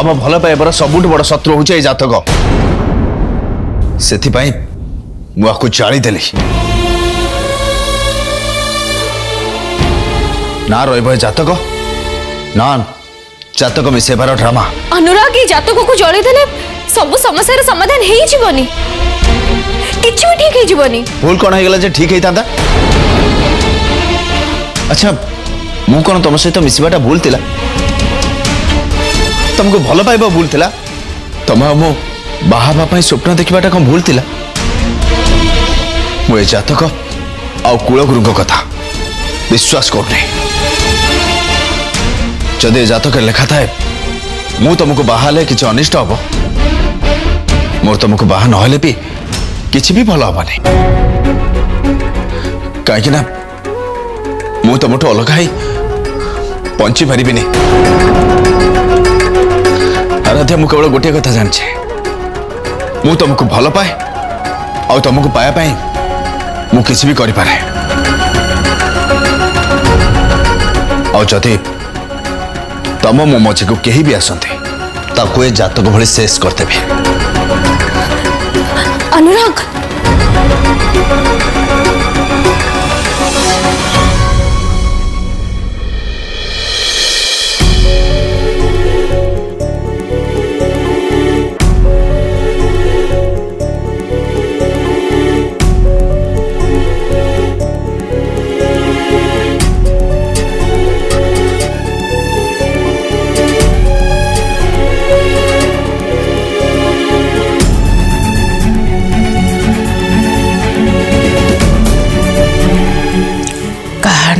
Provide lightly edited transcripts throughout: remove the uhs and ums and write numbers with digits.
आम भल पाइबार सबुठ बड़ शत्रु हूँ जातक से मुझे जालीदेली ना रही जातक ना जातक मिसेबार ड्रामा। अनुराग ये जातक को जली देले सब समस्या समाधान हो जीवनी किछि भी ठीक हो जीवनी। भूल कौन हो गला ठीक होता? अच्छा मु कौन तुम सहित मिसवाटा भूल थिला? तुमको भल पाइबा भूल थिला? तुम मो बाहाबा पई स्वप्न देखिबाटा कौन भूल थिला? मु ए जातक आ कुलगुरु कथा विश्वास करने जदि जातक लिखा थाए मु तुमको बाहाले किसी अनिष्ट हम मोर तुमको बाहा नहले भी किसी भी भल हबनी कहीं मु तुमठू अलग ही पंची पारिनी। आराध्या मु केवल गोटे कथा जानी मु तुमको भल पाए आ तुमको पाया पाई मु किसी भी करि पारे। आ जदि तम मो मझी को कहीं भी आसते ताको ए जातक भली शेष करदेबे। अनुराग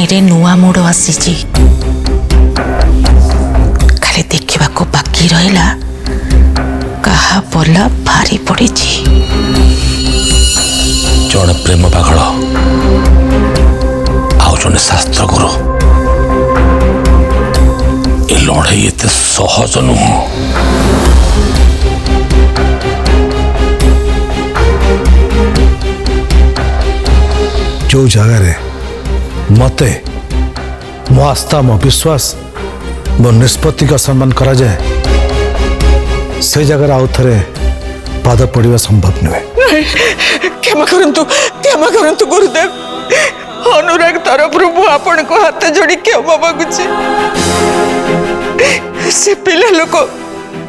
रे नुआ मोड़ आसी खाली देखा बाकी रहा कहा पला भारी पड़ी जड़े प्रेम पागल आउ जड़े शास्त्र गुरु ए लड़ाई एत सहज नुह। जो जगार मते मो आस्था मो विश्वास मो निष्पत्ति का सम्मान करा जाए से जगह आउ थे पाद पड़ा संभव नुहे। क्षमा करंतु गुरुदेव अनुराग तरफ मु आपण को हाथ जोड़ी क्षमा मागुची। से पिला लोक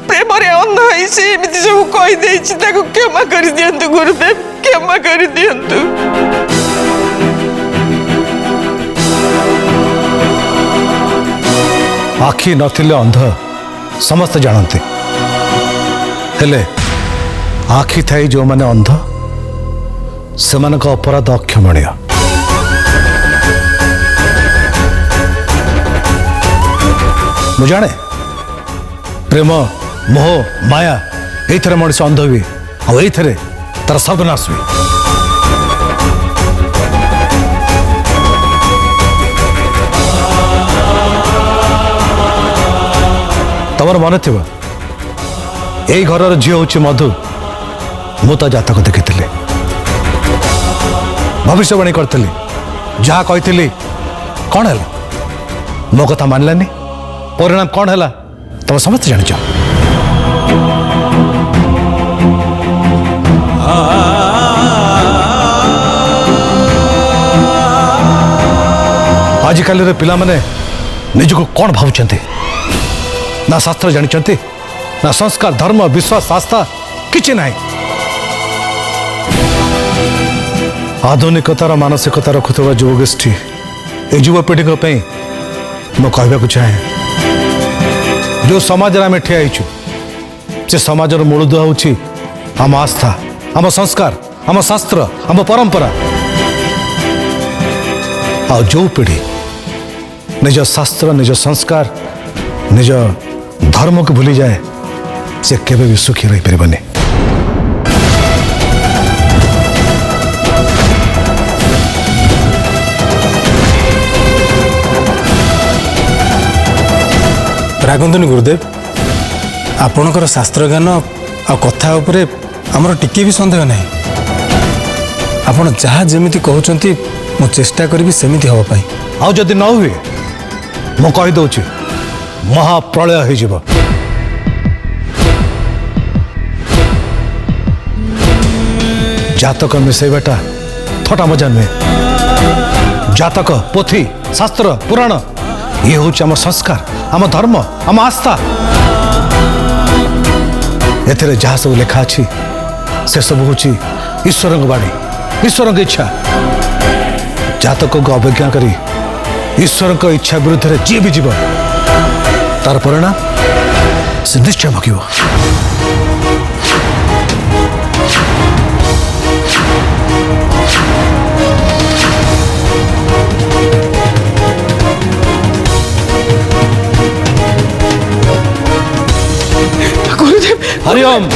प्रेम रे अंध होई से एमिति सब कहि देछि ताको क्षमा कर दियंतु गुरुदेव क्षमा कर दियंतु। आखि नथिले अंध समस्त जानते हेले आखि थाई जो माने अंध से अपराध अक्षमणीय। मु जाने प्रेम मोह माया ये मनुष्य अंध हुए और ये तार सर्वनाश हुए। तमर मन थी यही घर झील हूँ मधु मु तो जातक देखी भविष्यवाणी करी जहाँ कही कौन है मो कथा मानलानी परिणाम कौन है तुम समस्त जाच। आजिकल पिला माने निजको कौन भावुंट ना शास्त्र जानी ना संस्कार धर्म विश्वास आस्था किसी ना आधुनिकतार मानसिकता रखुवा युवगोष्ठी ए युवपीढ़ी मु कहवाक चाहे जो समाज आम ठिया से समाजर मूलदुआ हूँ आम आस्था आम संस्कार आम शास्त्र आम परंपरा। आ जो पीढ़ी निज शास्त्र निज संस्कार निज धर्म को भूली जाए से केवे भी सुखी रही पारबनी। रागंतुनि गुरुदेव आपणकर शास्त्र ज्ञान आ कथा उपरे आमर टिके भी संदेह नहीं। आपण जहाँ जमीती कहते मु चेष्टा करी सेमिति हवा पाई। आउ जदि न हुए मु कही दउछि महाप्रलय हो जातक मिसेबाटा थटा मजा नुहे। जातक पोथी शास्त्र पुराण ये हूँ आम संस्कार आम धर्म आम आस्था। एथिरे जहाँ सब लेखा अच्छी से सब हूँ ईश्वर बाणी ईश्वर इच्छा। जातक को अवज्ञा करी ईश्वर इच्छा विरुद्ध जी भी जीव तार परिणाम से निश्चय भोग। गुरुदेव हरिओम।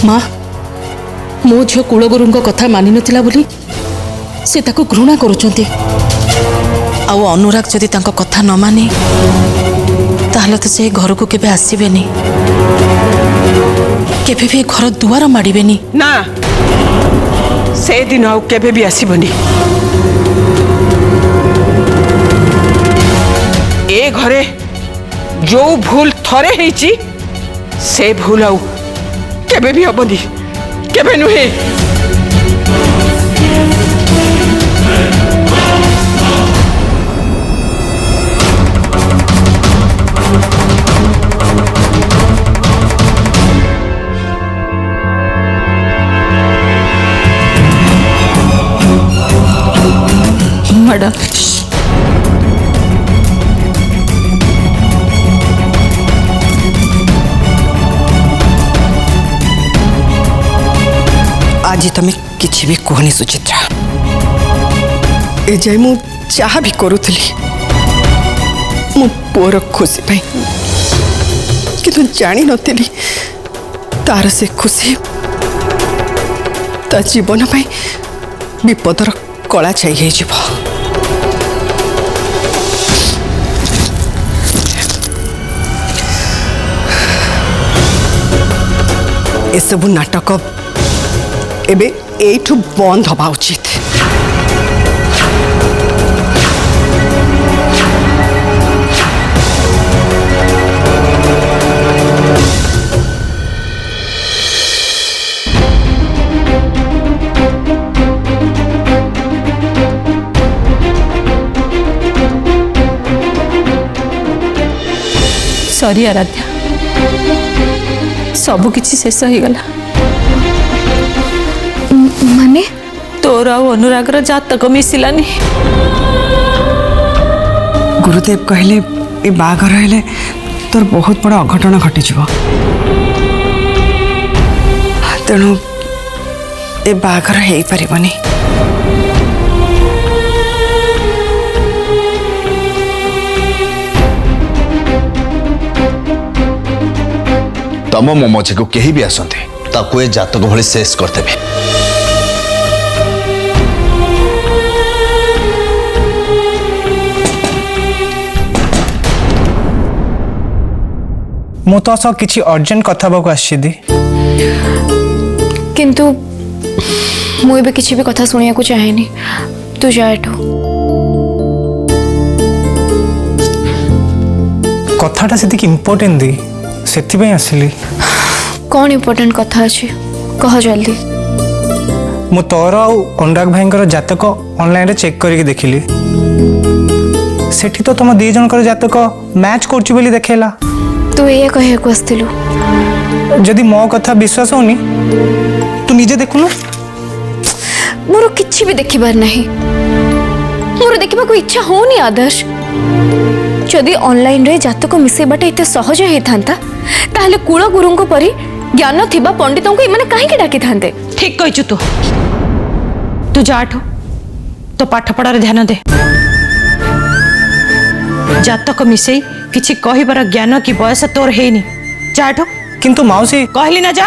माँ मो झील कूलगुरु कथा मानि नथिला बोली से ताको घृणा करुचंती। आउ अनुराग जदि तांको कथा न माने ताहले तो से घर को केबे आसीबेनी केबे भी घर दुआर माड़ीबेनी। ना से दिन आउ केबे भी आसीबनी। ए घरे जो भूल थरे हेची से भूल आउ केबे भी हबनी केबे नुहे। मैडम आज तमें किसी भी कहनी सुचित्रा ए जाए मु चाह भी करुथली मो पुअर खुशी पाई किंतु जानी नथिली तार से खुशी ता जीवन पाई विपदर कला छाई है जीव। एसबू नाटक एबे एठू बंद हवा उचित। सॉरी आराध्या सब किछि शेष हो गला। माने तोर आ अनुराग जातक मिसिलानी। गुरुदेव कहले ए बाघर हेले तोर बहुत बड़ा अघटन घटी जीव तेणु ए बाघर हेई परिबनी। तम मो मझी को केही भी आसंते ताकू ए जातक भली शेष करदेबे। मु तो सह किछि अर्जेंट कथा बाकू आछि दी किंतु मु एबे किछि भी कथा सुनिया को चाहेनी। तू जा एठो। कथाटा सेतिक इम्पोर्टेंट दी सेति पई आसिली। कौन इम्पोर्टेंट कथा अछि कह जल्दी। मु तोर आ अनुराग भाईंकर जातक ऑनलाइन रे चेक करके देखिली सेठी तो तुम दी जनकर जातक मैच करछि बोली देखेला। तू ये कहे को आस्तिलु जदि मो कथा विश्वास होनी तू निजे देखुनु। मोर किछि भी देखिबार नहीं मोर देखिबा को इच्छा होनी आदर्श। जदि ऑनलाइन रे जातक मिसेबाटा एते सहज हे थांता ताहले कुल गुरुंको परी ज्ञान थिबा पंडितों को इमाने काहे के डाकी थांते। ठीक कहिछु तू जाठो तो पाठ पढ़ार ध्यान दे। जातक मिसेई किछि कहिबार ज्ञान कि बयस तोर हेनी जाठो। किंतु माउसी कहली ना जा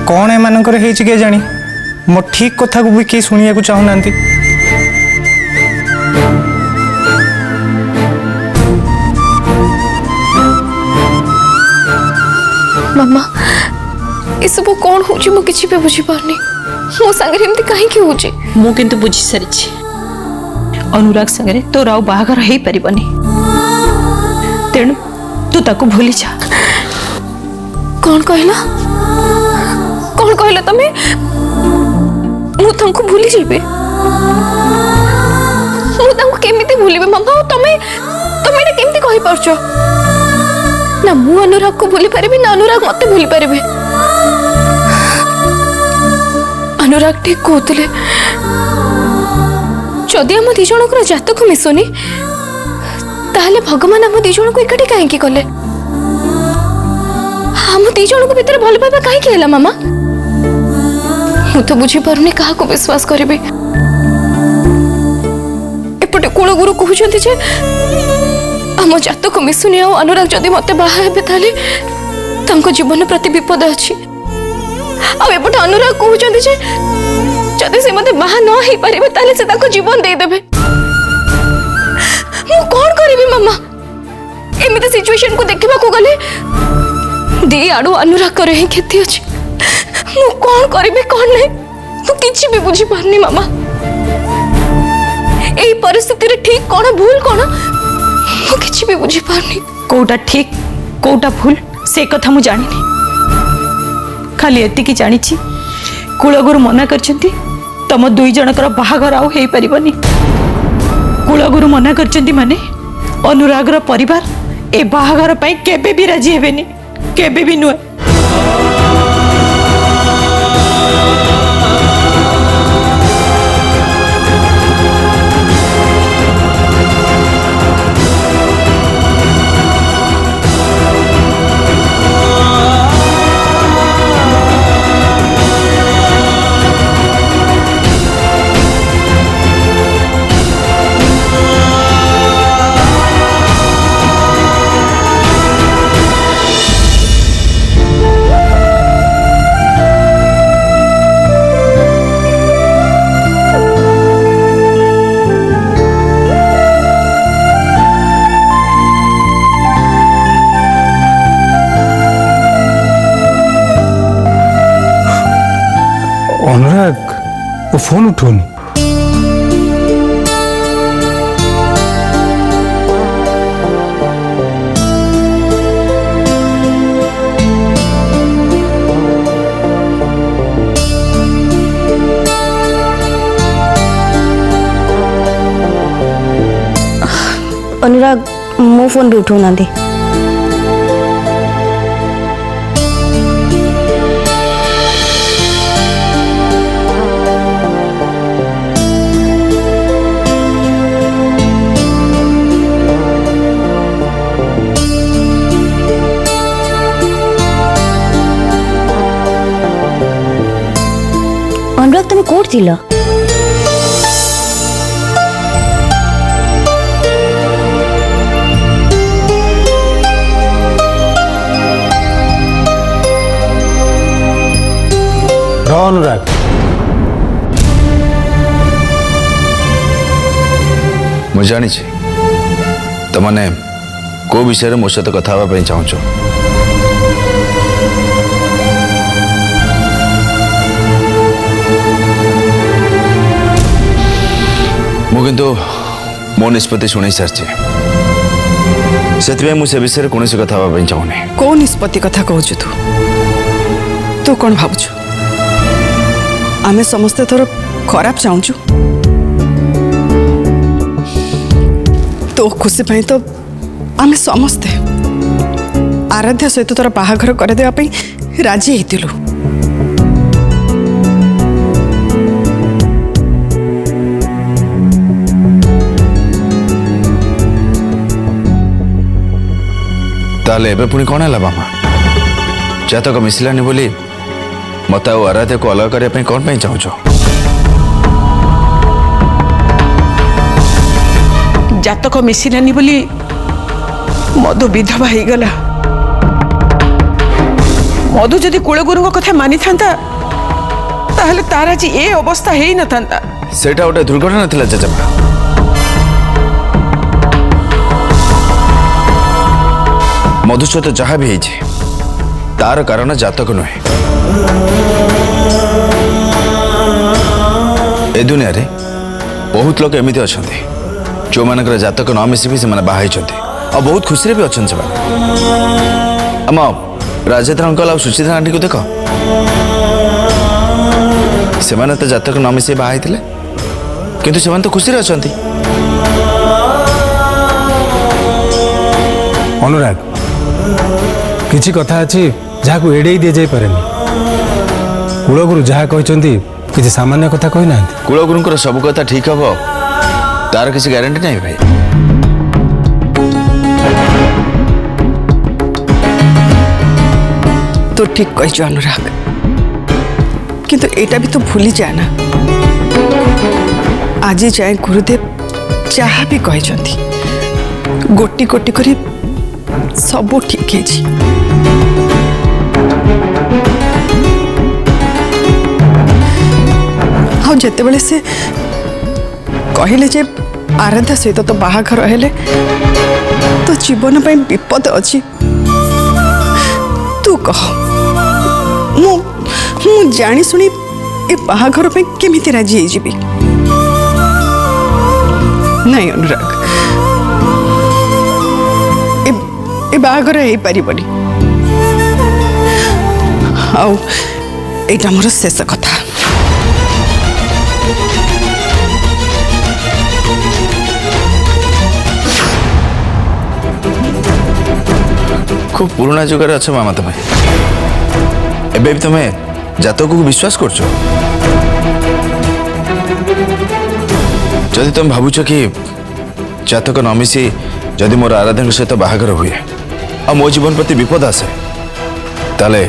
कौन एमानकर हेछि के जानी मो ठीक कथा को भी के सुनिया को चाहू नांती। मामा ये सब कौन होची मु किछि भी बुझी पारनी मो संगे एमती काहे की होची ମୁଁ କିନ୍ତୁ ବୁଝି ସାରିଛି ଅନୁରାଗ ସାଙ୍ଗରେ ତୋର ଆଉ ବାହାଘର ହେଇପାରିବନି ତେଣୁ ତୁ ତାକୁ ଭୁଲି ଯା कौन कहला तमे मु तंको भूली जेबे मु तंको केमिति भूलिबे मामा तमे तमे एटा केमिति कहि परछो ना मु अनुराग को भूली पारिबे ना अनुराग मते भूली पारिबे अनुराग ठीक कहतले जदि हम दी जन को जातक मिसुनी ताहले भगवान हम दी जन को एकठी काहे की कले हम दी जन को भीतर भल पाइबा काहे की हैला मामा मु तो बुझी पारुनी कहा को विश्वास करिबे एपटे कुल गुरु कहउछंती जे हम जातक मिसुनी आ अनुराग जदि मते बाहा हेबे ताले तांको जीवन प्रति विपद अछि आ एपटे अनुराग कहउछंती जे जदि से मते बाहा न ही परिबे ताले से ताको जीवन दे देबे मु कोन करिबे मामा एमिते सिचुएशन को देखबा को गले दे आडू अनुराग करे ही खेती अछि मु कोन करिबे कोन नै मु किछि भी बुझी पारनी मामा एई परिस्थिति रे ठीक कोन भूल कोन मु किछि भी बुझी पारनी कोउटा ठीक कोउटा भूल से कथा मु जानिनी खाली एति की जानिछि कुलगुरु मना करछंती तम दुई जनकर बाहागर आउ हेई परिबनी कुलगुरु मना करछंती माने अनुरागर परिवार ए बाहागर पई केबे भी राजी हेबेनी केबे भी नुए अनुराग वो फोन उठौनी अनुराग मो फोन भी उठौ ना दे अनुराग तुम कोड थिला अनुराग मु जानी तमने को विषय मो सहित कथा हवा चाहूच मु किंतु मो निष्पत्ति शुणी सारी से मुझे विषय कौन कथा हवा चाहूनी को निष्पत्ति कथा कहूँ तू कौन भावुଛୁ आमे समस्ते तोर खराब चाहूँ तो खुशी पाई तो आमे समस्ते आराध्या सहित तोर बाहाघर करदेवा राजी होइतिलु ताले एबे पुणी कौन है मामा जातक मिसलानी बोली मत आराध्या को अलग करने कौन पे चाहूच जातक मिसिलानी बोली मधु विधवा हो गला मधु जदि कुलगुरु कथा मानी था ताहले तार आज ए अवस्था हे न था सेटा गोटे दुर्घटना थिला जजमा मधु सहित जहाँ भी तार कारण जातक नुहे ए दुनिया रे बहुत लोग एमती अच्छा जो मान जातक न मिसी से बाहर और बहुत खुशी भी अच्छा आम राजेंद्र अंकल और सुचित्रा आंटी को देख से तो जातक न मिसी बाहर किंतु से तो खुशी अच्छा। अनुराग किसी कथा अच्छी जहाँ को एड़े दि जाए कूलगुरु जहाँ कहते किसी सामान्य कथा कही ना कूलगुरु सब कथा ठीक हम तार किसी गारंटी नहीं भाई। तो ठीक कह अनुराग किंतु एटा भी तो भूली जाना आज जाए गुरुदेव जहाँ भी कहते गोटी गोटी करी सब ठीक है। हाँ जिते बड़े से कहले जे आराध्या सहित तो बाहाघर हेले तो जीवन पर विपद अच्छी तू कह मु जानी सुनी ए बाहाघर पे केमिति राजी हो जीवी नहीं अनुराग ए बाहाघर हो पारिबनी आउ एटा मोर शेष कथा। खूब पुराना जुगार अच्छा मामा तुम्हें एबे भी तुम्हें जातक को विश्वास करछो जदि तुम भावुच कि जातक न मिसी जदि मोर आराध्या सहित बाहागर हुए और मो जीवन प्रति विपद आसे ताले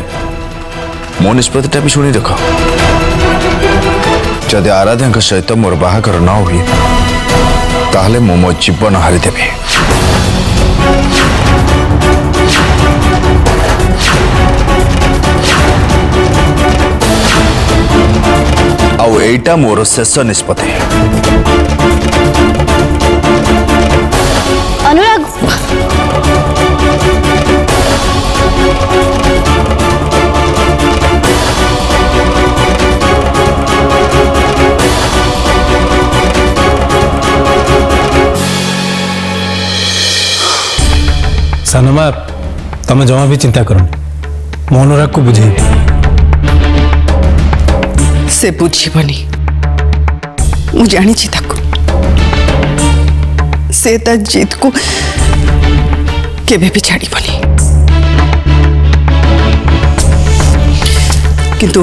मो निष्पत्तिटा भी शुणी देख जदि आराध्या सहित मोर बाहागर न हुए ताले मो जीवन हारिदेवी। आउ एटा मोर शेष निष्पत्ति। अनुराग सानमा तमें जमा भी चिंता करो मो अनुराग को बुझे से बुझीबनी मु जानी से ता जिद को केबे भी छाड़ीबनी किंतु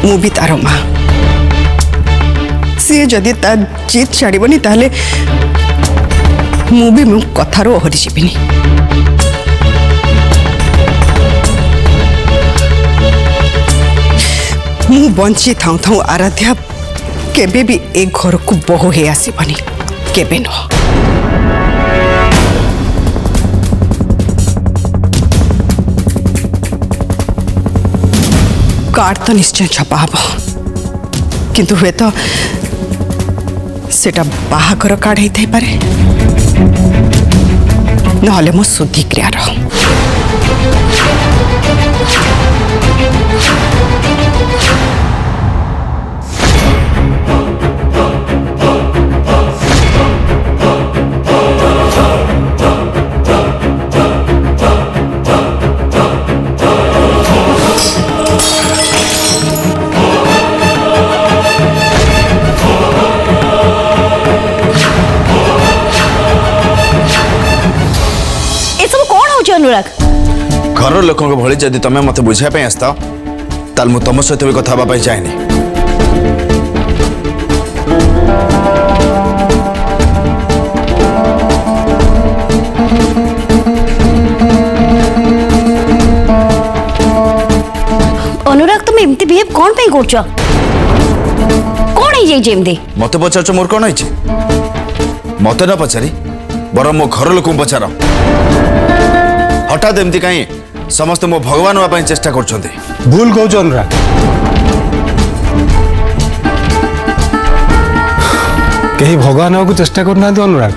मु भी तार मां से जदि ता जिद छाड़ीबनी ताले मु भी मु कथारो ओहरी जीविनी। मु बंची थाऊ थाऊ आराध्या केबे भी एक घर को बहु हे आसीबनी केबे न। कार्ड तो निश्चय छपा हब किंतु हुए तो सेटा बाहागर कार्ड ही पारे नहले मो शुद्धि क्रियार अनुराग घर लोक भली जदि तुम मत बुझापी आसता ताल मु तुम सहित भी कथा हाँपाई चाहेनी। अनुराग तुम एमती बिहेव कौन पे करछ कौन है जे जेमदी मत पचार मोर कौन है मत न पचारि बर मो घर लोक पचार हठात एमती कहीं समस्त मो भगवान होगा चेष्टा कर भूल कौच अनुराग कहीं भगवान होगा चेष्टा करना अनुराग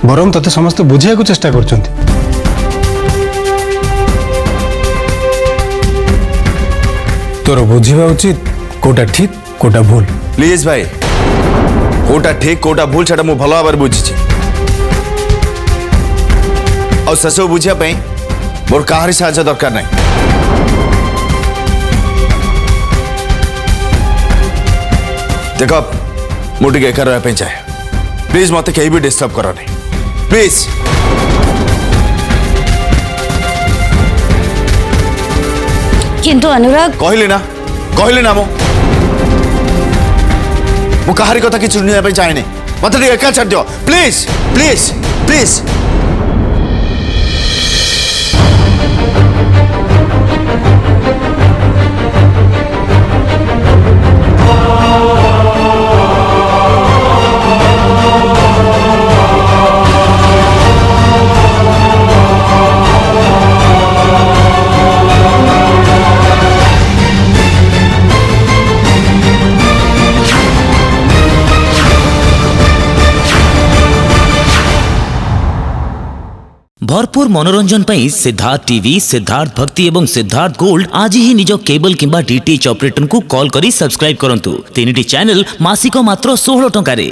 बरम तते समस्त बुझे को चेष्टा कर ତୋର ବୁଝିବା ଉଚିତ କୋଉଟା ଠିକ କୋଉଟା ଭୁଲ। ପ୍ଲିଜ ଭାଇ, କୋଉଟା ଠିକ କୋଉଟା ଭୁଲ ସେଟା ମୁଁ ଭଲ ଭାବରେ ବୁଝିଛି। ଆଉ ସେସବୁ ବୁଝିବା ପାଇଁ ମୋର କାହାରି ସାହାଯ୍ୟ ଦରକାର ନାହିଁ। ଦେଖ, ମୁଁ ଟିକେ ଏକା ରହିବା ପାଇଁ ଚାହେଁ। ପ୍ଲିଜ ମତେ କେହି ବି ଡିଷ୍ଟର୍ବ କରନି, ପ୍ଲିଜ। କିନ୍ତୁ ଅନୁରାଗ, କହିଲି ନା ମୁଁ କାହାରି କଥା କିଛି ଶୁଣିବା ପାଇଁ ଚାହେଁନି। ମତେ ଟିକେ ଏକା ଛାଡି ଦିଅ, ପ୍ଲିଜ ପ୍ଲିଜ ପ୍ଲିଜ। भरपूर मनोरंजन पर सिद्धार्थ टीवी, सिद्धार्थ भक्ति एवं सिद्धार्थ गोल्ड आज ही निज केबल किंबा डीटीएच ऑपरेटर को कॉल करी सब्सक्राइब करंतु। 3टी चैनल मासिक मात्र 16 टंका रे।